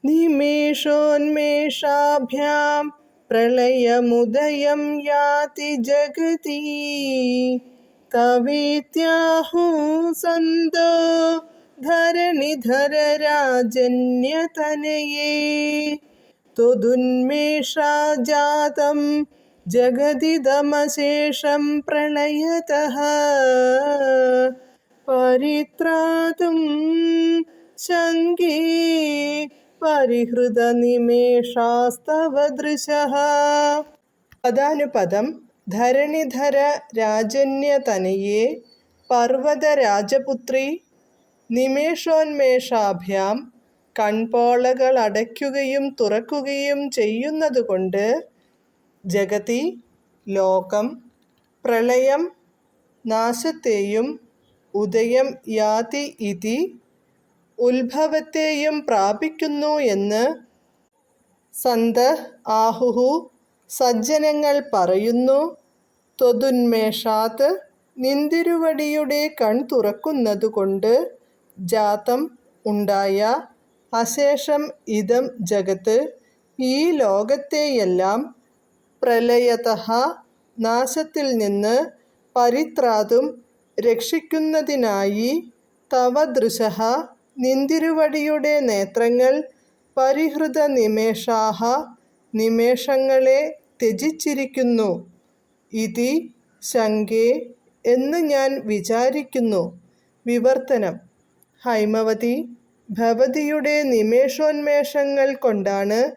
നിമേഷോന്മേഷാഭ്യാം പ്രളയമുദയം യാതി ജഗതി തവേത്യാഹു സന്തോ ധരണിധരരാജന്യതനയേ ത്വദുന്മേഷാജാതം ജഗതിദമശേഷം പ്രളയതഃ പരിത്രാതും ശങ്കേ പരിഹൃതനിമേഷാസ്തവ ദൃശഃ. പദാനുപദം. ധരണിധര രാജന്യതനയേ പർവ്വതരാജപുത്രി നിമേഷോന്മേഷാഭ്യാം കൺപോളകൾ അടയ്ക്കുകയും തുറക്കുകയും ചെയ്യുന്നതുകൊണ്ട് ജഗതി ലോകം പ്രളയം നാശത്തെയും ഉദയം യാതി ഇതി ഉത്ഭവത്തെയും പ്രാപിക്കുന്നു എന്ന് സന്തഃ ആഹുഹു സജ്ജനങ്ങൾ പറയുന്നു. ത്വദുന്മേഷാത് നിന്തിരുവടിയുടെ കൺ തുറക്കുന്നതുകൊണ്ട് ജാതം ഉണ്ടായ അശേഷം ഇദം ജഗത്ത് ഈ ലോകത്തെയെല്ലാം പ്രളയതഃ നാശത്തിൽ നിന്ന് പരിത്രാതും രക്ഷിക്കുന്നതിനായി തവ ദൃശഃ നിന്തിരുവടിയുടെ നേത്രങ്ങൾ പരിഹൃത നിമേഷാഃ നിമേഷങ്ങളെ ത്യജിച്ചിരിക്കുന്നു. ഇതി ശങ്കേ എന്ന് ഞാൻ വിചാരിക്കുന്നു. വിവർത്തനം. ഹൈമവതി, ഭവതിയുടെ നിമേഷോന്മേഷങ്ങൾ കൊണ്ടാണ്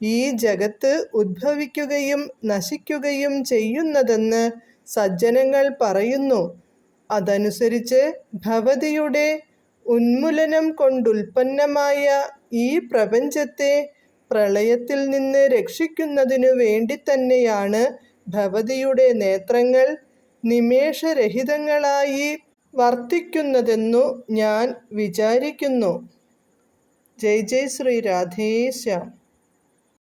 ഈ ജഗത്ത് ഉദ്ഭവിക്കുകയും നശിക്കുകയും ചെയ്യുന്നതെന്ന് സജ്ജനങ്ങൾ പറയുന്നു. അതനുസരിച്ച് ഭവതിയുടെ ഉന്മൂലനം കൊണ്ടുൽപ്പന്നമായ ഈ പ്രപഞ്ചത്തെ പ്രളയത്തിൽ നിന്ന് രക്ഷിക്കുന്നതിനു വേണ്ടി തന്നെയാണ് ഭവതിയുടെ നേത്രങ്ങൾ നിമേഷരഹിതങ്ങളായി വർത്തിക്കുന്നതെന്നു ഞാൻ വിചാരിക്കുന്നു. ജയ് ജയ് ശ്രീ രാധേശ്യാം.